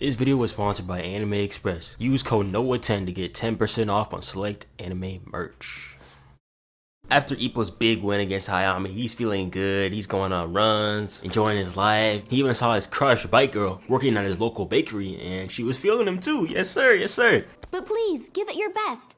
This video was sponsored by Anime Express. Use code Noah10 to get 10% off on select anime merch. After Ippo's big win against Hayami, he's feeling good, he's going on runs, enjoying his life. He even saw his crush, Bike Girl, working at his local bakery, and she was feeling him too. Yes sir, yes sir. But please, give it your best.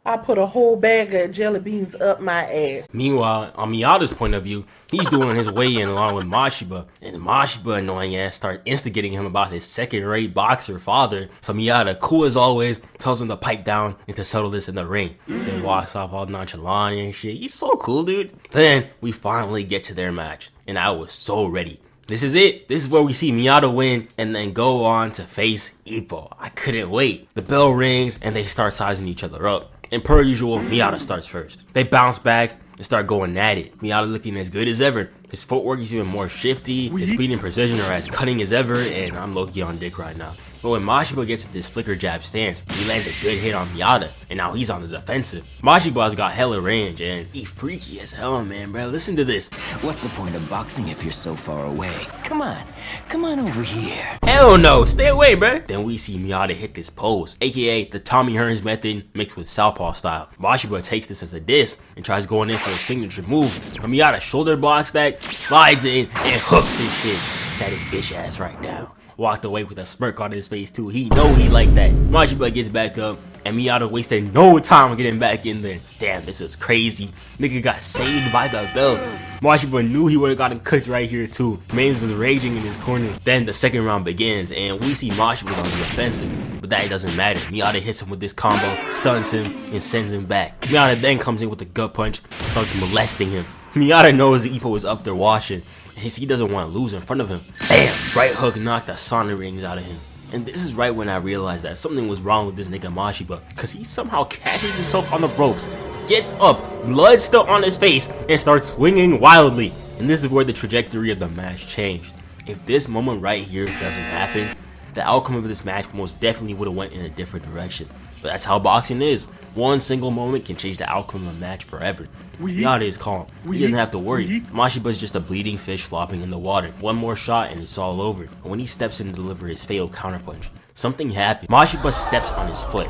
I put a whole bag of jelly beans up my ass. Meanwhile, on Miyata's point of view, he's doing his weigh-in along with Mashiba, and Mashiba, annoying ass, starts instigating him about his second-rate boxer father. So Miyata, cool as always, tells him to pipe down and to settle this in the ring. Then walks off all nonchalant and shit. He's so cool, dude. Then we finally get to their match, and I was so ready. This is it. This is where we see Miyata win and then go on to face Ippo. I couldn't wait. The bell rings and they start sizing each other up. And per usual, Miyata starts first. They bounce back and start going at it. Miyata looking as good as ever. His footwork is even more shifty. His speed and precision are as cutting as ever. And I'm low-key on dick right now. But when Mashiba gets at this flicker jab stance, he lands a good hit on Miyata, and now he's on the defensive. Mashiba's got hella range, and he freaky as hell, man, bro. Listen to this. What's the point of boxing if you're so far away? Come on over here. Hell no, stay away, bro. Then we see Miyata hit this pose, aka the Tommy Hearns method mixed with southpaw style. Mashiba takes this as a diss and tries going in for a signature move. But Miyata shoulder blocks that, slides in, and hooks his shit. Sat his bitch ass right down. Walked away with a smirk on his face too. He know he like that. Mashiba gets back up, and Miyata wasted no time getting back in there. Damn, this was crazy. Nigga got saved by the bell. Mashiba knew he would've gotten cooked right here too. Mains was raging in his corner. Then the second round begins, and we see Mashiba on the offensive. But that doesn't matter. Miyata hits him with this combo, stuns him, and sends him back. Miyata then comes in with a gut punch and starts molesting him. Miyata knows Ippo was up there watching. He doesn't want to lose in front of him. Bam! Right hook knocked the sauna rings out of him. And this is right when I realized that something was wrong with this nigga Mashiba, cause he somehow catches himself on the ropes, gets up, blood still on his face, and starts swinging wildly. And this is where the trajectory of the match changed. If this moment right here doesn't happen, the outcome of this match most definitely would have went in a different direction. But that's how boxing is. One single moment can change the outcome of a match forever. Miyata is calm. He doesn't have to worry. Mashiba's just a bleeding fish flopping in the water. One more shot and it's all over. And when he steps in to deliver his fatal counterpunch, something happened. Mashiba steps on his foot.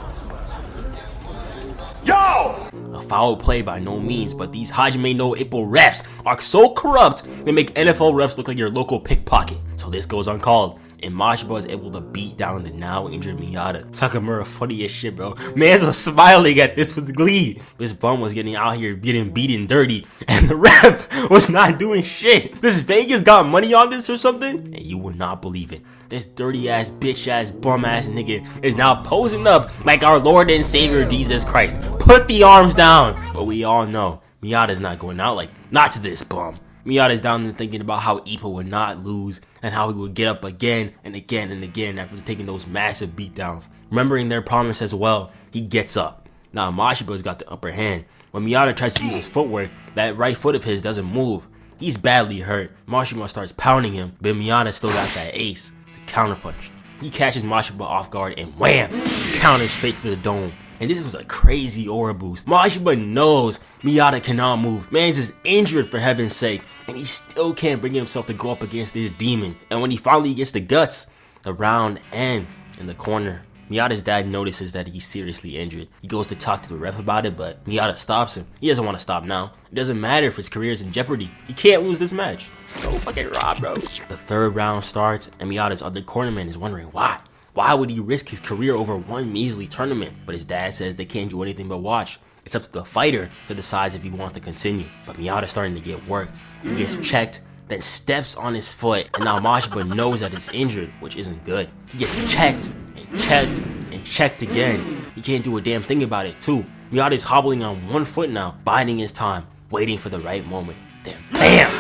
Yo! A foul play by no means, but these Hajime No Ippo refs are so corrupt, they make NFL refs look like your local pickpocket. So this goes uncalled, and Mashiba is able to beat down the now injured Miyata. Takamura funny as shit, bro. Mans was smiling at this with glee. This bum was getting out here getting beaten dirty, and the ref was not doing shit. This Vegas got money on this or something? And you would not believe it. This dirty ass, bitch ass, bum ass nigga is now posing up like our Lord and Savior Jesus Christ. Put the arms down. But we all know Miyata's not going out like, not to this bum. Miyata's down there thinking about how Ippo would not lose and how he would get up again and again and again after taking those massive beatdowns. Remembering their promise as well, he gets up. Now Mashiba's got the upper hand. When Miyata tries to use his footwork, that right foot of his doesn't move. He's badly hurt. Mashiba starts pounding him, but Miyata still got that ace, the counterpunch. He catches Mashiba off guard and wham! Counters straight to the dome. And this was a crazy aura boost. Mashiba knows Miyata cannot move. Man's is injured for heaven's sake, and he still can't bring himself to go up against this demon. And when he finally gets the guts, the round ends in the corner. Miyata's dad notices that he's seriously injured. He goes to talk to the ref about it, but Miyata stops him. He doesn't want to stop now. It doesn't matter if his career is in jeopardy. He can't lose this match. So fucking raw, bro. The third round starts, and Miyata's other cornerman is wondering why. Why would he risk his career over one measly tournament? But his dad says they can't do anything but watch. It's up to the fighter to decide if he wants to continue. But Miyata's starting to get worked. He gets checked, then steps on his foot, and now Mashiba knows that it's injured, which isn't good. He gets checked, and checked, and checked again. He can't do a damn thing about it too. Miyata's hobbling on one foot now, biding his time, waiting for the right moment. Then BAM!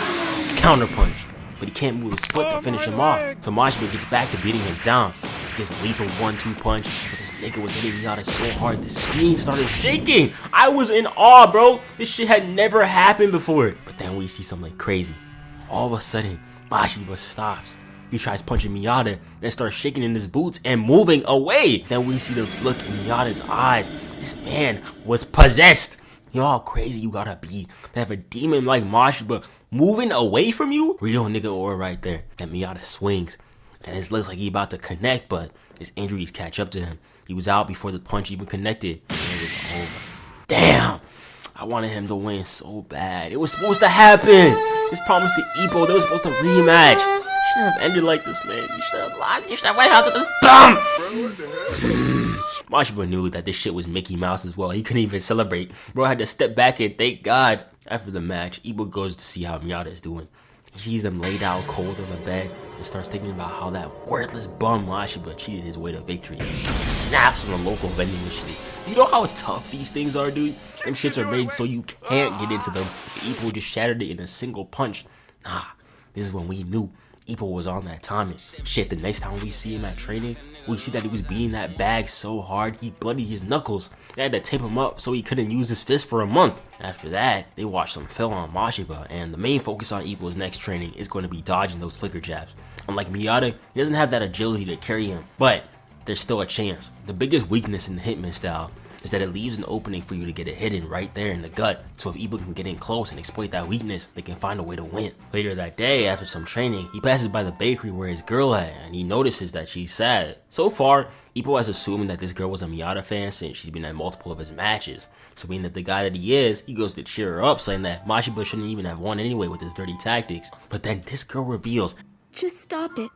Counterpunch. But he can't move his foot to finish him off. So Mashiba gets back to beating him down. This lethal 1-2 punch, but this nigga was hitting Miyata so hard the screen started shaking. I was in awe, bro. This shit had never happened before. But then we see something crazy. All of a sudden, Mashiba stops. He tries punching Miyata, then starts shaking in his boots and moving away. Then we see this look in Miyata's eyes. This man was possessed. You know how crazy you gotta be to have a demon like Mashiba moving away from you? Real nigga aura right there. And Miyata swings. and it looks like he about to connect, but his injuries catch up to him. He was out before the punch even connected, and it was over. Damn! I wanted him to win so bad. It was supposed to happen. This promised to Ippo. They were supposed to rematch. You shouldn't have ended like this, man. You should have lost. You should have went out to this bum. Mashiba knew that this shit was Mickey Mouse as well. He couldn't even celebrate. Bro had to step back and thank God. After the match, Ippo goes to see how Miyata is doing. He sees him laid out cold on the bed and starts thinking about how that worthless bum Mashiba cheated his way to victory. He snaps on the local vending machine. You know how tough these things are, dude? Them shits are made so you can't get into them. Ippo just shattered it in a single punch. Nah, this is when we knew Ippo was on that timing. Shit, the next time we see him at training, we see that he was beating that bag so hard he bloodied his knuckles. They had to tape him up so he couldn't use his fist for a month. After that, they watched some film on Mashiba, and the main focus on Ippo's next training is going to be dodging those flicker jabs. Unlike Miyata, he doesn't have that agility to carry him, but there's still a chance. The biggest weakness in the Hitman style is that it leaves an opening for you to get a hit in right there in the gut. So if Ippo can get in close and exploit that weakness, they can find a way to win. Later that day, after some training, he passes by the bakery where his girl at, and he notices that she's sad. So far, Ippo has assumed that this girl was a Miata fan since she's been at multiple of his matches. So being that the guy that he is, he goes to cheer her up, saying that Mashiba shouldn't even have won anyway with his dirty tactics. But then this girl reveals, Just stop it.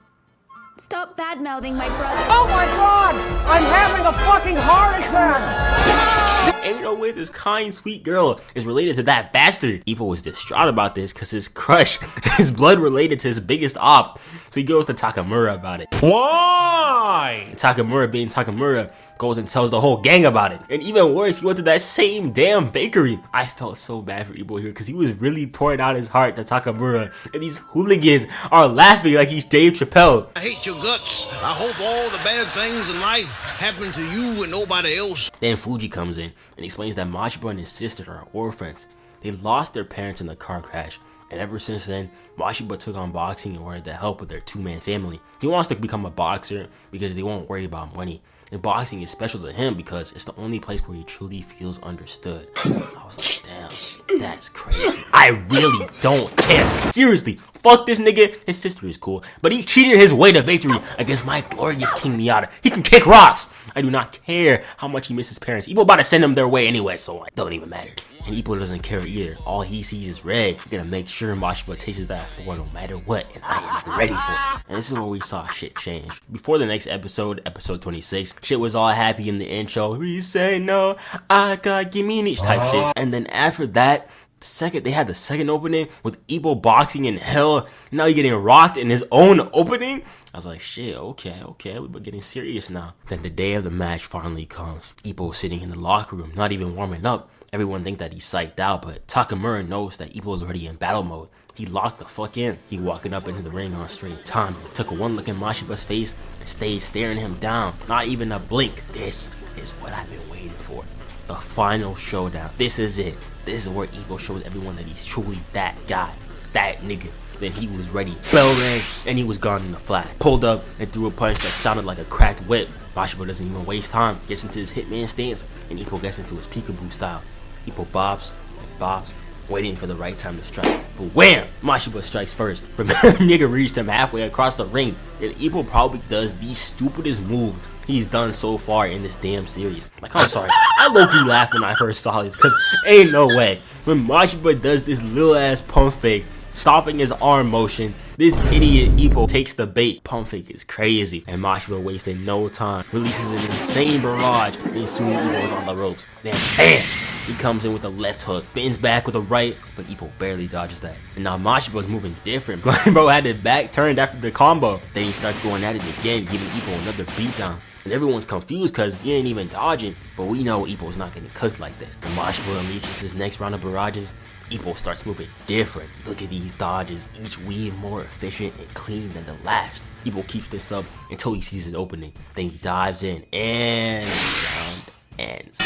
Stop bad-mouthing my brother. Oh my god! I'm having a fucking heart attack! ain't no way this kind, sweet girl is related to that bastard. Ippo was distraught about this because his crush is blood related to his biggest op. So he goes to Takamura about it. Why? And Takamura, being Takamura, goes and tells the whole gang about it. And even worse, he went to that same damn bakery. I felt so bad for Ippo here because he was really pouring out his heart to Takamura. And these hooligans are laughing like he's Dave Chappelle. I hate your guts. I hope all the bad things in life happen to you and nobody else. Then Fuji comes in and explains that Mashiba and his sister are orphans. They lost their parents in the car crash. And ever since then, Mashiba took on boxing in order to help with their two-man family. He wants to become a boxer because they won't worry about money. And boxing is special to him because it's the only place where he truly feels understood. I was like, damn, that's crazy. I really don't care. Seriously, fuck this nigga. His sister is cool, but he cheated his way to victory against my glorious King Miata. He can kick rocks. I do not care how much he misses his parents. Ippo about to send him their way anyway, so it don't even matter. And Ippo doesn't care either. All he sees is red. He's gonna make sure Mashiba tastes that for no matter what, and I am ready for it. And this is where we saw shit change. Before the next episode, episode 26, shit was all happy in the intro. We say no, I got gimme niche type shit. And then after that, they had the second opening with Ippo boxing in hell. Now he's getting rocked in his own opening. I was like, shit, okay, we're getting serious now. Then the day of the match finally comes. Ippo sitting in the locker room, not even warming up. Everyone thinks that he's psyched out, but Takamura knows that Ippo is already in battle mode. He locked the fuck in. He walking up into the ring on straight time. Took one look in Mashiba's face and stayed staring him down. Not even a blink. This is what I've been waiting for. The final showdown. This is it. This is where Ippo shows everyone that he's truly that guy. That nigga. Then he was ready. Bell rang, and he was gone in a flash. Pulled up and threw a punch that sounded like a cracked whip. Mashiba doesn't even waste time. Gets into his hitman stance, and Ippo gets into his peekaboo style. Ippo bobs and bobs, waiting for the right time to strike. But wham! Mashiba strikes first. But nigga reached him halfway across the ring. Then Ippo probably does the stupidest move he's done so far in this damn series. Like, I'm sorry, I low-key laughed when I first saw this, because ain't no way. When Mashiba does this little ass pump fake, stopping his arm motion, this idiot Ippo takes the bait. Pump fake is crazy, and Mashiba wasted no time. Releases an insane barrage, and soon Ippo is on the ropes. Then bam! He comes in with a left hook, bends back with a right, but Ippo barely dodges that. And now Mashiba's moving different. Bro had it back turned after the combo. Then he starts going at it again, giving Ippo another beatdown. And everyone's confused because he ain't even dodging. But we know Ippo's not getting cooked like this. When Mashiba unleashes his next round of barrages, Ippo starts moving different. Look at these dodges, each weave more efficient and clean than the last. Ippo keeps this up until he sees his opening. Then he dives in and the round ends.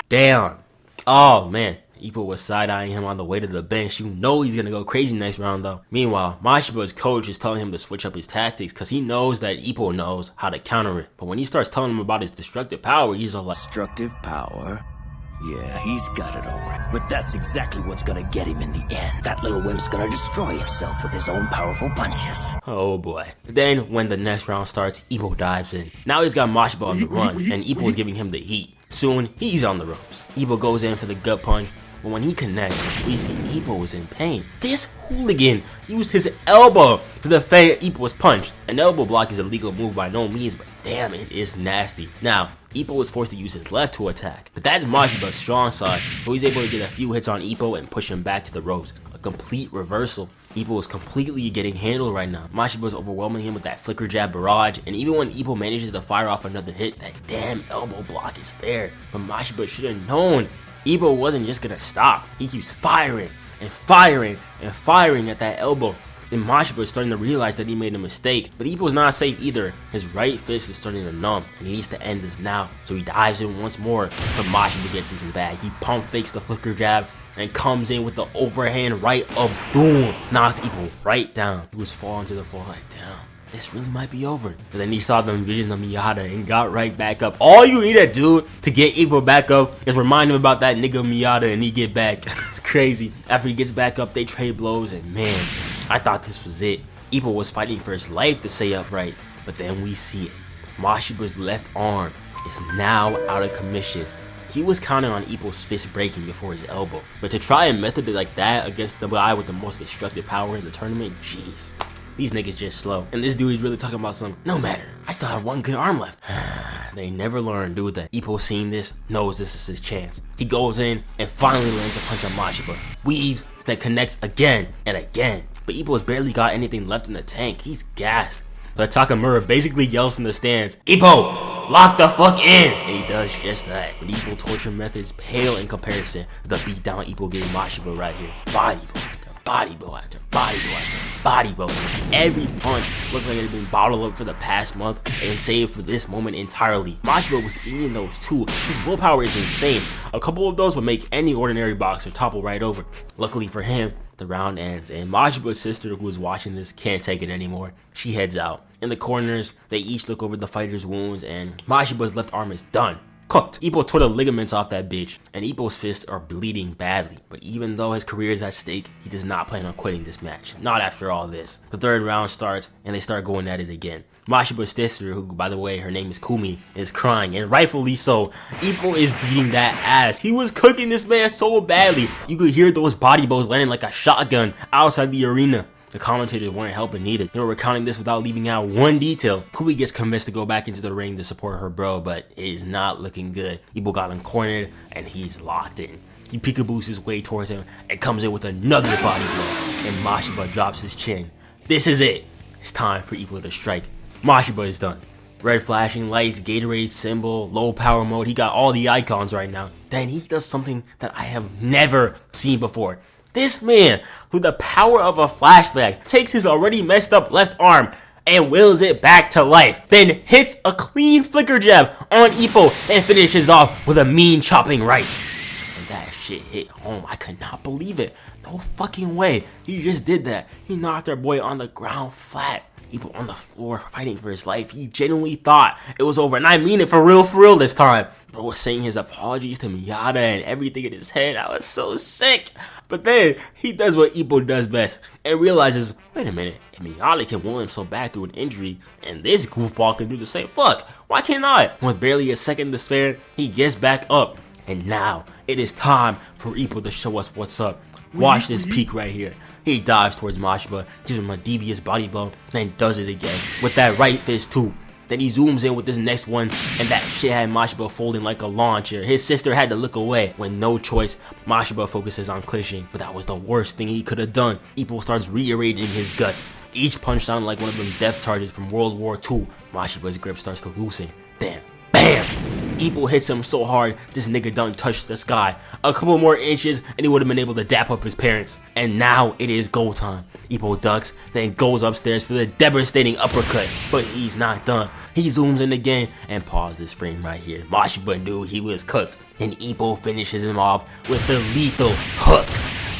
Damn. Oh man, Ippo was side-eyeing him on the way to the bench. You know he's gonna go crazy next round though. Meanwhile, Mashiba's coach is telling him to switch up his tactics because he knows that Ippo knows how to counter it. But when he starts telling him about his destructive power, he's all like, Destructive power? Yeah, he's got it all right. But that's exactly what's gonna get him in the end. That little wimp's gonna destroy himself with his own powerful punches. Oh boy. Then, when the next round starts, Ippo dives in. Now he's got Mashiba on the run, and Ippo is giving him the heat. Soon, he's on the ropes. Ippo goes in for the gut punch, but when he connects, we see Ippo is in pain. This hooligan used his elbow to defend Ippo's punch. An elbow block is a legal move by no means, but damn, it is nasty. Now, Ippo was forced to use his left to attack, but that's Mashiba's strong side, so he's able to get a few hits on Ippo and push him back to the ropes. A complete reversal. Ippo is completely getting handled right now. Mashiba's overwhelming him with that flicker jab barrage, and even when Ippo manages to fire off another hit, that damn elbow block is there. But Mashiba should have known Ippo wasn't just gonna stop. He keeps firing and firing and firing at that elbow. Then Mashiba is starting to realize that he made a mistake, but Ippo's not safe either. His right fist is starting to numb, and he needs to end this now. So he dives in once more, but Mashiba gets into the bag. He pump fakes the flicker jab and comes in with the overhand right up, boom, knocks Ippo right down. He was falling to the floor like, damn, this really might be over. But then he saw the vision of Miyata and got right back up. All you need to do to get Ippo back up is remind him about that nigga Miyata and he get back. It's crazy. After he gets back up, they trade blows, and man, I thought this was it. Ippo was fighting for his life to stay upright, but then we see it. Mashiba's left arm is now out of commission. He was counting on Ippo's fist breaking before his elbow, but to try and method it like that against the guy with the most destructive power in the tournament, jeez. These niggas just slow. And this dude is really talking about some, no matter, I still have one good arm left. They never learn, dude, that Ippo seeing this, knows this is his chance. He goes in and finally lands a punch on Mashiba. Weaves, then connects again and again. But Ippo's barely got anything left in the tank. He's gassed. But Takamura basically yells from the stands, Ippo, lock the fuck in! And he does just that. But Ippo torture methods pale in comparison to the beatdown Ippo gave Mashiba right here. Body blow after body blow after body blow after body blow. Every punch looked like it had been bottled up for the past month and saved for this moment entirely. Mashiba was eating those too. His willpower is insane. A couple of those would make any ordinary boxer topple right over. Luckily for him, the round ends, and Mashiba's sister, who is watching this, can't take it anymore. She heads out. In the corners, they each look over the fighter's wounds, and Mashiba's left arm is done. Cooked. Ippo tore the ligaments off that bitch, and Ippo's fists are bleeding badly. But even though his career is at stake, he does not plan on quitting this match. Not after all this. The third round starts, and they start going at it again. Mashiba's sister, who, by the way, her name is Kumi, is crying, and rightfully so. Ippo is beating that ass. He was cooking this man so badly. You could hear those body blows landing like a shotgun outside the arena. The commentators weren't helping either. They were recounting this without leaving out one detail. Kumi gets convinced to go back into the ring to support her bro, but it is not looking good. Ippo got him cornered, and he's locked in. He peekaboos his way towards him and comes in with another body blow, and Mashiba drops his chin. This is it. It's time for Ippo to strike. Mashiba is done. Red flashing lights, Gatorade symbol, low power mode. He got all the icons right now. Then he does something that I have never seen before. This man, with the power of a flashback, takes his already messed up left arm and wills it back to life. Then hits a clean flicker jab on Ippo and finishes off with a mean chopping right. And that shit hit home. I could not believe it. No fucking way. He just did that. He knocked our boy on the ground flat. Ippo on the floor fighting for his life. He genuinely thought it was over, and I mean it for real this time. Bro was saying his apologies to Miyata and everything in his head. I was so sick. But then he does what Ippo does best and realizes, wait a minute, if Miyata can will him so bad through an injury, and this goofball can do the same, fuck, why can't I? With barely a second to spare, he gets back up, and now it is time for Ippo to show us what's up. Watch this peek right here. He dives towards Mashiba, gives him a devious body blow, then does it again with that right fist too. Then he zooms in with this next one, and that shit had Mashiba folding like a lawn chair. His sister had to look away. With no choice, Mashiba focuses on clinching, but that was the worst thing he could have done. Ippo starts rearranging his guts. Each punch sounded like one of them death charges from World War II. Mashiba's grip starts to loosen. Then, bam! Ippo hits him so hard, this nigga done touched the sky. A couple more inches, and he would have been able to dap up his parents. And now it is go time. Ippo ducks, then goes upstairs for the devastating uppercut. But he's not done. He zooms in again and pauses this frame right here. Mashiba knew he was cooked, and Ippo finishes him off with the lethal hook.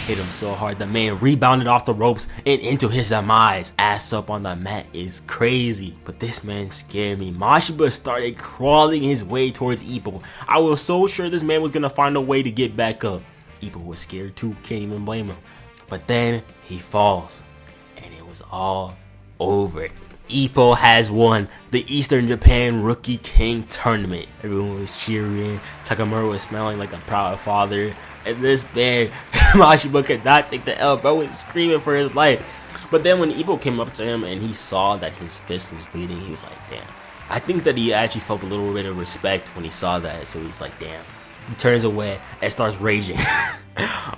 hit him so hard the man rebounded off the ropes and into his demise. Ass up on the mat is crazy, but this man scared me. Mashiba started crawling his way towards Ippo. I was so sure this man was gonna find a way to get back up. Ippo was scared too, can't even blame him. But then he falls, and it was all over. Ippo has won the Eastern Japan Rookie King Tournament. Everyone was cheering. Takamura was smiling like a proud father. And this man, Mashiba, could not take the L. Bro was screaming for his life. But then when Ippo came up to him and he saw that his fist was bleeding, he was like, damn. I think that he actually felt a little bit of respect when he saw that. So he was like, damn. He turns away and starts raging.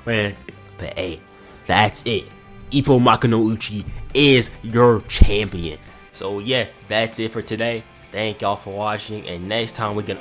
Man, but hey, that's it. Ippo Makunouchi is your champion. So yeah, that's it for today. Thank y'all for watching, and next time we're gonna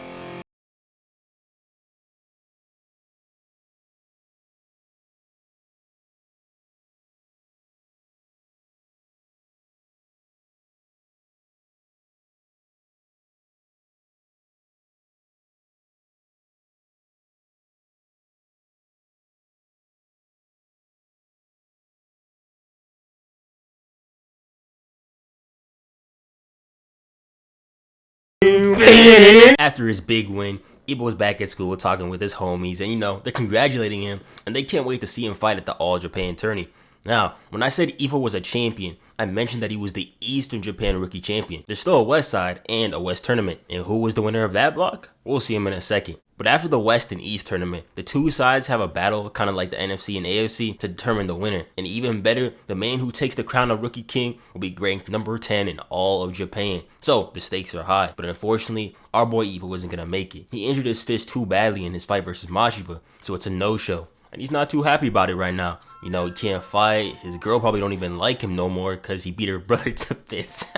After his big win, Ippo was back at school talking with his homies, and they're congratulating him, and they can't wait to see him fight at the All Japan tourney. Now, when I said Ippo was a champion, I mentioned that he was the Eastern Japan Rookie Champion. There's still a West side and a West tournament, and who was the winner of that block? We'll see him in a second. But after the West and East tournament, the two sides have a battle, kind of like the NFC and AFC, to determine the winner. And even better, the man who takes the crown of Rookie King will be ranked number 10 in all of Japan. So the stakes are high, but unfortunately, our boy Ippo wasn't gonna make it. He injured his fist too badly in his fight versus Mashiba, so it's a no-show. And he's not too happy about it right now. He can't fight. His girl probably don't even like him no more because he beat her brother to fits.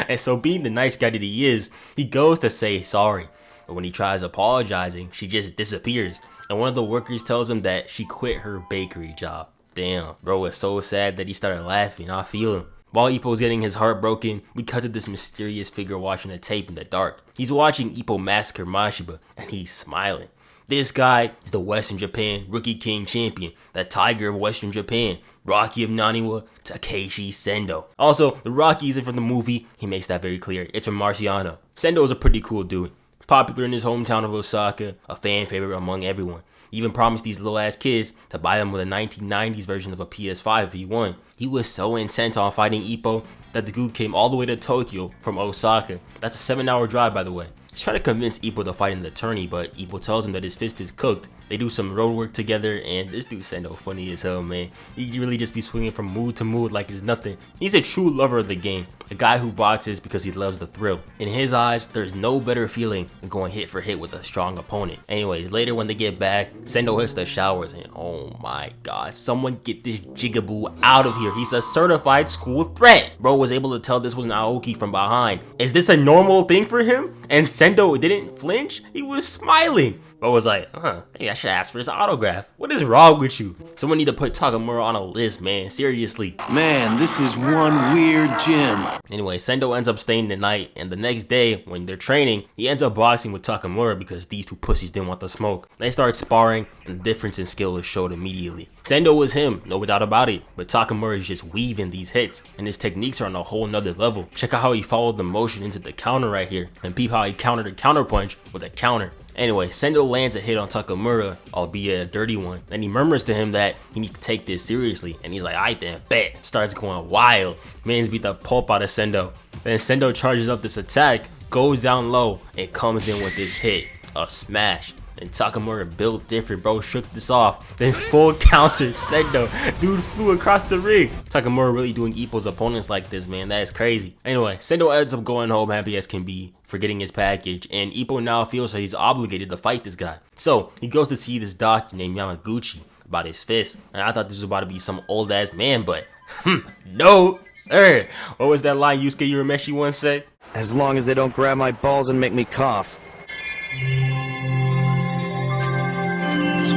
And so being the nice guy that he is, he goes to say sorry. But when he tries apologizing, she just disappears. And one of the workers tells him that she quit her bakery job. Damn, bro was so sad that he started laughing. I feel him. While Ippo's getting his heart broken, we cut to this mysterious figure watching a tape in the dark. He's watching Ippo massacre Mashiba, and he's smiling. This guy is the Western Japan Rookie King Champion, the Tiger of Western Japan, Rocky of Naniwa, Takeshi Sendo. Also, the Rocky isn't from the movie, he makes that very clear. It's from Marciano. Sendo is a pretty cool dude. Popular in his hometown of Osaka, a fan favorite among everyone. He even promised these little ass kids to buy them with a 1990s version of a PS5 if he won. He was so intent on fighting Ippo that the dude came all the way to Tokyo from Osaka. That's a 7-hour drive, by the way. He's trying to convince Ippo to fight in the tourney, but Ippo tells him that his fist is cooked. They do some road work together, and this dude Sendo funny as hell, man. He really just be swinging from mood to mood like it's nothing. He's a true lover of the game, a guy who boxes because he loves the thrill. In his eyes, there's no better feeling than going hit for hit with a strong opponent. Anyways, later when they get back, Sendo hits the showers, and oh my god, someone get this jigaboo out of here. He's a certified school threat. Bro was able to tell this was an Aoki from behind. Is this a normal thing for him? And Sendo didn't flinch, he was smiling. Bro was like, hey, I should ask for his autograph. What is wrong with you? Someone need to put Takamura on a list, man, seriously. Man, this is one weird gym. Anyway, Sendo ends up staying the night, and the next day, when they're training, he ends up boxing with Takamura because these two pussies didn't want the smoke. They start sparring, and the difference in skill is showed immediately. Sendo was him, no doubt about it, but Takamura is just weaving these hits, and his techniques are on a whole nother level. Check out how he followed the motion into the counter right here, and peep how he countered a counter punch with a counter. Anyway, Sendo lands a hit on Takamura, albeit a dirty one, and he murmurs to him that he needs to take this seriously, and he's like, aight then, bet. Starts going wild. Man's beat the pulp out of Sendo. Then Sendo charges up this attack, goes down low, and comes in with this hit, a smash. And Takamura built different, bro, shook this off, then full countered Sendo. Dude flew across the ring. Takamura really doing Ippo's opponents like this, man, that is crazy. Anyway, Sendo ends up going home happy as can be for getting his package, and Ippo now feels that he's obligated to fight this guy. So he goes to see this doctor named Yamaguchi about his fist, and I thought this was about to be some old ass man, but no sir. What was that line Yusuke Urameshi once said? As long as they don't grab my balls and make me cough.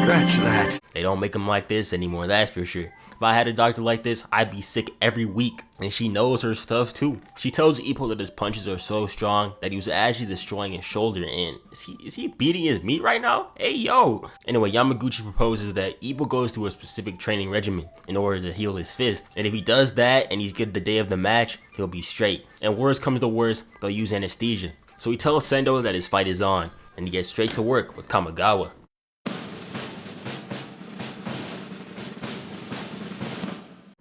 Scratch that. They don't make them like this anymore, that's for sure. If I had a doctor like this, I'd be sick every week. And she knows her stuff too. She tells Ippo that his punches are so strong that he was actually destroying his shoulder. And is he beating his meat right now? Hey yo! Anyway, Yamaguchi proposes that Ippo goes through a specific training regimen in order to heal his fist. And if he does that and he's good the day of the match, he'll be straight. And worst comes to worst, they'll use anesthesia. So he tells Sendo that his fight is on, and he gets straight to work with Kamigawa.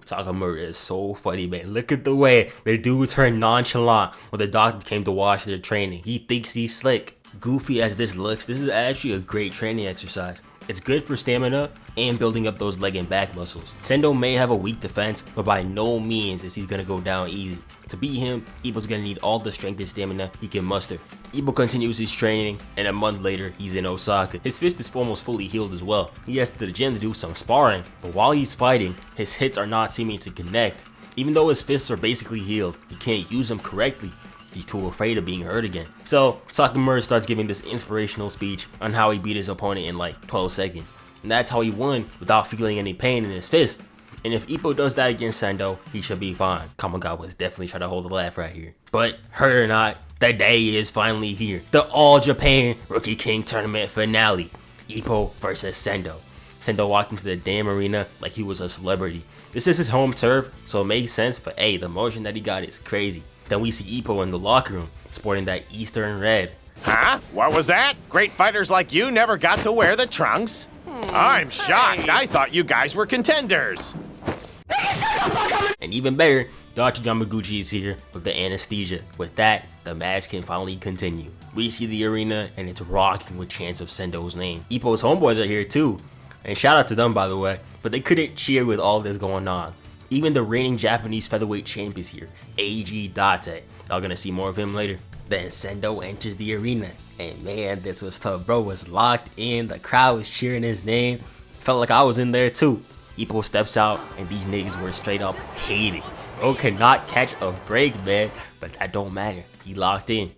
Takamura is so funny, man. Look at the way the dude turned nonchalant when the doctor came to watch their training. He thinks he's slick. Goofy as this looks, this is actually a great training exercise. It's good for stamina and building up those leg and back muscles. Sendo may have a weak defense, but by no means is he gonna go down easy. To beat him, Ippo's gonna need all the strength and stamina he can muster. Ippo continues his training, and a month later, he's in Osaka. His fist is almost fully healed as well. He heads to the gym to do some sparring, but while he's fighting, his hits are not seeming to connect. Even though his fists are basically healed, he can't use them correctly. He's too afraid of being hurt again. So Takamura starts giving this inspirational speech on how he beat his opponent in like 12 seconds. And that's how he won without feeling any pain in his fist. And if Ippo does that against Sendo, he should be fine. Kamigawa is definitely trying to hold the laugh right here. But hurt or not, the day is finally here. The All Japan Rookie King Tournament finale. Ippo versus Sendo. Sendo walked into the damn arena like he was a celebrity. This is his home turf, so it makes sense, but hey, the motion that he got is crazy. Then we see Ippo in the locker room, sporting that Eastern red. Huh? What was that? Great fighters like you never got to wear the trunks? I'm shocked. I thought you guys were contenders. And even better, Dr. Yamaguchi is here with the anesthesia. With that, the match can finally continue. We see the arena and it's rocking with chants of Sendo's name. Ippo's homeboys are here too. And shout out to them, by the way, but they couldn't cheer with all this going on. Even the reigning Japanese featherweight champ is here, Eiji Date. Y'all gonna see more of him later. Then Sendo enters the arena, and man, this was tough. Bro was locked in, the crowd was cheering his name. Felt like I was in there too. Ippo steps out, and these niggas were straight up hating. Bro cannot catch a break, man, but that don't matter. He locked in.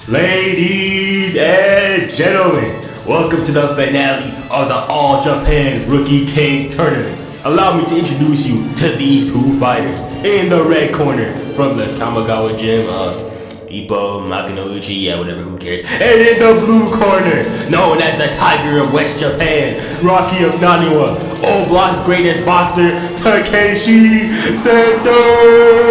Ladies and gentlemen, welcome to the finale of the All Japan Rookie King Tournament. Allow me to introduce you to these two fighters. In the red corner from the Kamigawa gym, Ippo, Makunouchi, yeah, whatever, who cares. And in the blue corner, known as the Tiger of West Japan, Rocky of Naniwa, O Block's greatest boxer, Takeshi Sendo!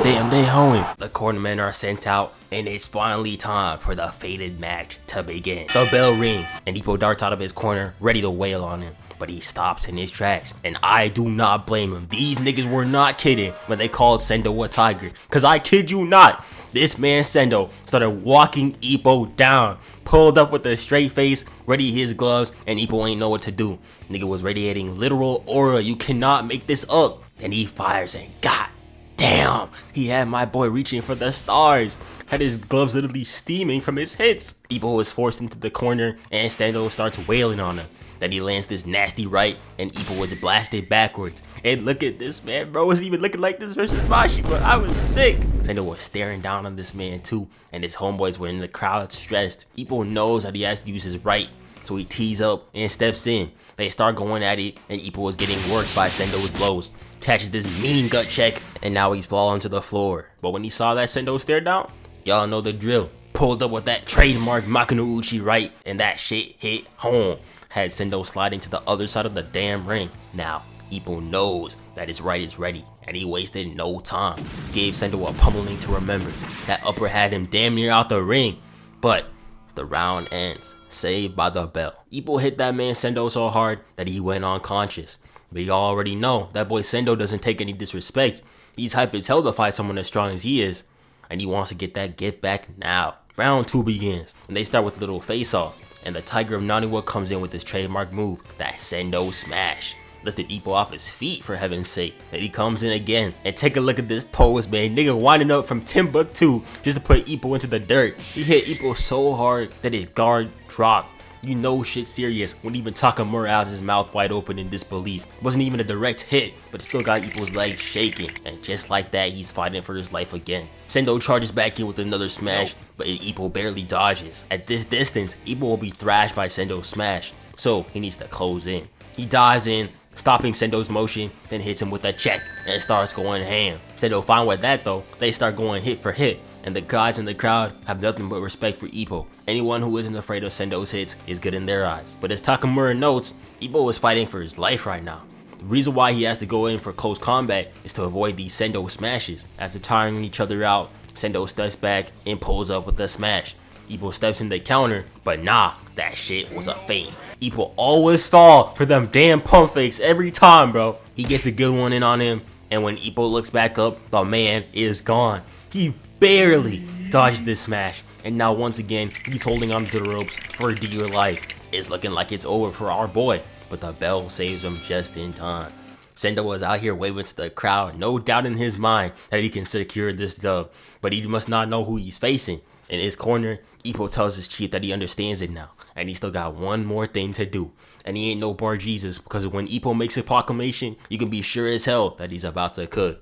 Damn, they hoeing. The cornermen are sent out, and it's finally time for the fated match to begin. The bell rings, and Ippo darts out of his corner, ready to wail on him. But he stops in his tracks, and I do not blame him. These niggas were not kidding when they called Sendo a tiger, cause I kid you not, this man Sendo started walking Ippo down, pulled up with a straight face, ready his gloves, and Ippo ain't know what to do. Nigga was radiating literal aura, you cannot make this up. And he fires, and god damn, he had my boy reaching for the stars. Had his gloves literally steaming from his hits. Ippo was forced into the corner, and Sendo starts wailing on him. Then he lands this nasty right, and Ippo was blasted backwards. And look at this, man. Bro was even looking like this versus Mashiba. I was sick. Sendo was staring down on this man too, and his homeboys were in the crowd stressed. Ippo knows that he has to use his right, so he tees up and steps in. They start going at it, and Ippo was getting worked by Sendo's blows. Catches this mean gut check, and now he's falling to the floor. But when he saw that Sendo stare down, y'all know the drill. Pulled up with that trademark Makunouchi right, and that shit hit home. Had Sendo sliding to the other side of the damn ring. Now, Ippo knows that his right is ready, and he wasted no time. Gave Sendo a pummeling to remember. That upper had him damn near out the ring. But the round ends, saved by the bell. Ippo hit that man Sendo so hard that he went unconscious. But you already know, that boy Sendo doesn't take any disrespect. He's hype as hell to fight someone as strong as he is. And he wants to get that get back now. Round 2 begins, and they start with a little face-off. And the Tiger of Naniwa comes in with his trademark move, that Sendo smash. Lifted Ippo off his feet, for heaven's sake. Then he comes in again, and take a look at this pose, man. Nigga winding up from Timbuktu just to put Ippo into the dirt. He hit Ippo so hard that his guard dropped. You know shit's serious when even Takamura has his mouth wide open in disbelief. Wasn't even a direct hit, but still got Ippo's legs shaking. And just like that, he's fighting for his life again. Sendo charges back in with another smash, but Ippo barely dodges. At this distance, Ippo will be thrashed by Sendo's smash, so he needs to close in. He dives in, stopping Sendo's motion, then hits him with a check and starts going ham. Sendo fine with that though, they start going hit for hit, and the guys in the crowd have nothing but respect for Ippo. Anyone who isn't afraid of Sendo's hits is good in their eyes. But as Takamura notes, Ippo is fighting for his life right now. The reason why he has to go in for close combat is to avoid these Sendo smashes. After tiring each other out, Sendo steps back and pulls up with a smash. Ippo steps in the counter, but nah, that shit was a feint. Ippo always fall for them damn pump fakes every time, bro. He gets a good one in on him, and when Ippo looks back up, the man is gone. He barely dodged this smash, and now once again, he's holding on to the ropes for dear life. It's looking like it's over for our boy, but the bell saves him just in time. Sendo was out here waving to the crowd, no doubt in his mind that he can secure this dub, but he must not know who he's facing. In his corner, Ippo tells his chief that he understands it now, and he still got one more thing to do. And he ain't no bar Jesus, because when Ippo makes a proclamation, you can be sure as hell that he's about to cook.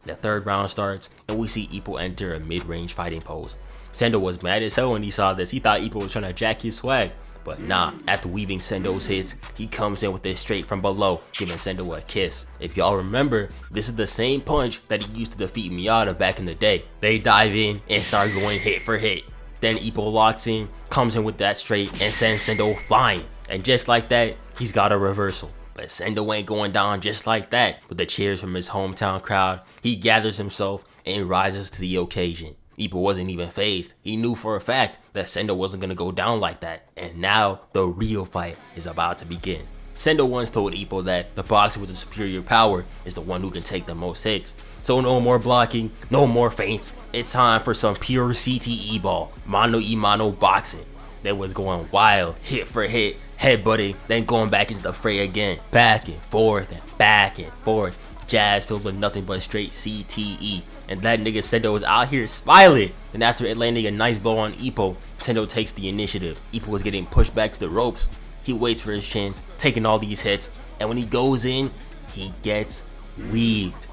The third round starts, and we see Ippo enter a mid-range fighting pose. Sendo was mad as hell when he saw this. He thought Ippo was trying to jack his swag. But nah, after weaving Sendo's hits, he comes in with it straight from below, giving Sendo a kiss. If y'all remember, this is the same punch that he used to defeat Miyata back in the day. They dive in and start going hit for hit. Then Ippo locks in, comes in with that straight, and sends Sendo flying. And just like that, he's got a reversal. But Sendo ain't going down just like that. With the cheers from his hometown crowd, he gathers himself and rises to the occasion. Ippo wasn't even fazed. He knew for a fact that Sendo wasn't gonna go down like that. And now the real fight is about to begin. Sendo once told Ippo that the boxer with the superior power is the one who can take the most hits. So no more blocking, no more feints. It's time for some pure CTE ball, mano-y-mano boxing. They was going wild, hit for hit, headbutting, then going back into the fray again. Back and forth and back and forth. Jazz filled with nothing but straight CTE. And that nigga Sendo is out here smiling. And after it landing a nice blow on Ippo, Sendo takes the initiative. Ippo was getting pushed back to the ropes. He waits for his chance, taking all these hits. And when he goes in, he gets weaved.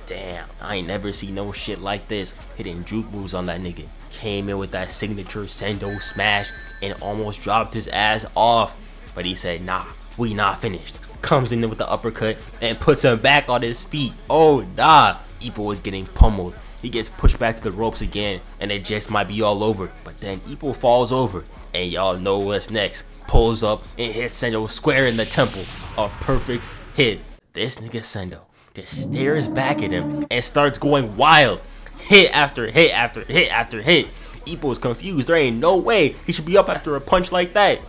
Damn, I ain't never seen no shit like this. Hitting juke moves on that nigga. Came in with that signature Sendo smash and almost dropped his ass off. But he said, nah, we not finished. Comes in with the uppercut and puts him back on his feet. Oh nah. Ippo is getting pummeled. He gets pushed back to the ropes again, and it just might be all over. But then Ippo falls over, and y'all know what's next. Pulls up and hits Sendo square in the temple. A perfect hit. This nigga Sendo just stares back at him and starts going wild. Hit after hit after hit after hit. Ippo is confused. There ain't no way he should be up after a punch like that.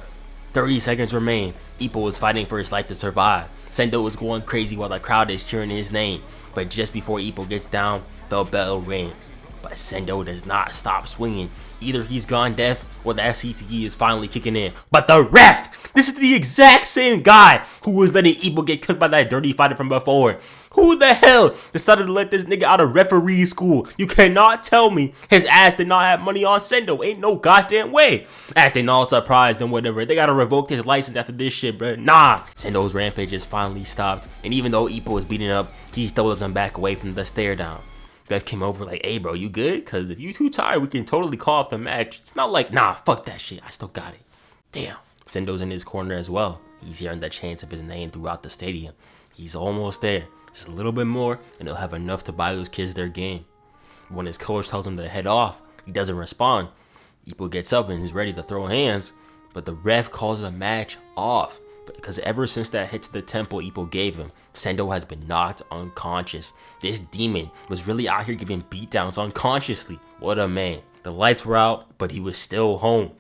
30 seconds remain. Ippo is fighting for his life to survive. Sendo is going crazy while the crowd is cheering his name. But just before Ippo gets down, the bell rings. But Sendo does not stop swinging. Either he's gone deaf or that CTE is finally kicking in. But the ref! This is the exact same guy who was letting Ippo get cooked by that dirty fighter from before. Who the hell decided to let this nigga out of referee school? You cannot tell me his ass did not have money on Sendo. Ain't no goddamn way. Acting all surprised and whatever. They gotta revoke his license after this shit, bro. Nah. Sendo's rampage is finally stopped. And even though Ippo was beating up, he still doesn't back away from the stare down. Beth came over like, hey bro, you good? Cause if you too tired, we can totally call off the match. It's not like, nah, fuck that shit. I still got it. Damn. Sendo's in his corner as well. He's hearing the chants of his name throughout the stadium. He's almost there. Just a little bit more, and he'll have enough to buy those kids their game. When his coach tells him to head off, he doesn't respond. Ippo gets up and is ready to throw hands, but the ref calls the match off. Because ever since that hit to the temple Ippo gave him, Sendo has been knocked unconscious. This demon was really out here giving beatdowns unconsciously. What a man. The lights were out, but he was still home.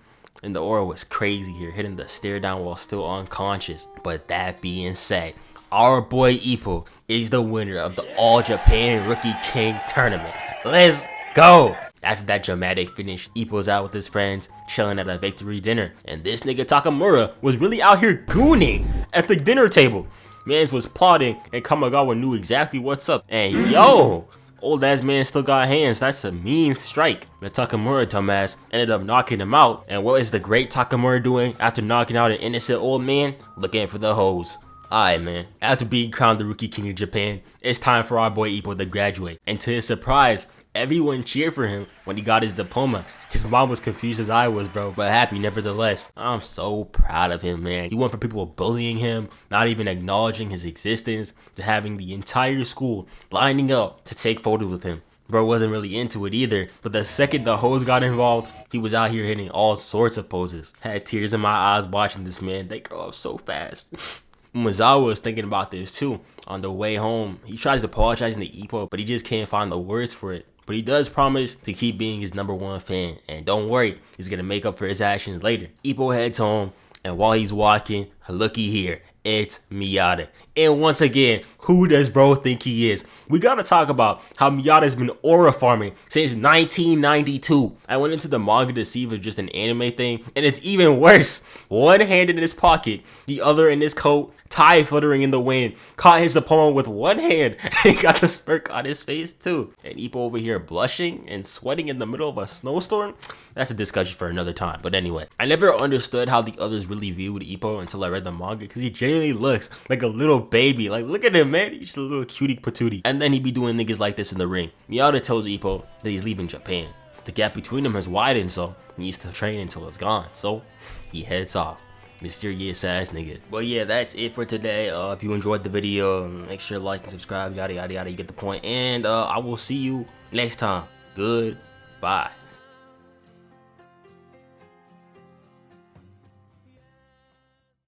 And the aura was crazy here, hitting the stare down while still unconscious. But that being said, our boy Ippo is the winner of the All Japan Rookie King Tournament. Let's go! After that dramatic finish, Ippo's out with his friends, chilling at a victory dinner. And this nigga Takamura was really out here gooning at the dinner table. Mans was plotting, and Kamigawa knew exactly what's up. And yo, Old ass man still got hands. That's a mean strike. The Takamura dumbass ended up knocking him out. And what is the great Takamura doing after knocking out an innocent old man? Looking for the hose. Alright man, after being crowned the Rookie King of Japan, it's time for our boy Ippo to graduate. And to his surprise, everyone cheered for him when he got his diploma. His mom was confused as I was, bro, but happy nevertheless. I'm so proud of him, man. He went from people bullying him, not even acknowledging his existence, to having the entire school lining up to take photos with him. Bro wasn't really into it either, but the second the hoes got involved, he was out here hitting all sorts of poses. Had tears in my eyes watching this man. They grow up so fast. Miyata was thinking about this too. On the way home, he tries to apologize to Ippo, but he just can't find the words for it. But he does promise to keep being his #1 fan, and don't worry, he's gonna make up for his actions later. Ippo heads home, and while he's walking, looky here, it's Miyata. And once again, who does bro think he is? We gotta talk about how Miyata's been aura farming since 1992. I went into the manga to see if it's just an anime thing, and it's even worse. One hand in his pocket, the other in his coat, tie fluttering in the wind, caught his opponent with one hand, and he got the smirk on his face too. And Ippo over here blushing and sweating in the middle of a snowstorm? That's a discussion for another time. But anyway, I never understood how the others really viewed Ippo until I read the manga, because he genuinely looks like a little baby. Like, look at him, man. He's just a little cutie patootie. And then he be doing niggas like this in the ring. Miyata tells Ippo that he's leaving Japan. The gap between them has widened, so he needs to train until it's gone. So he heads off. Mysterious ass nigga. But yeah, that's it for today. If you enjoyed the video, make sure to like and subscribe, yada yada yada, you get the point. And I will see you next time. Goodbye.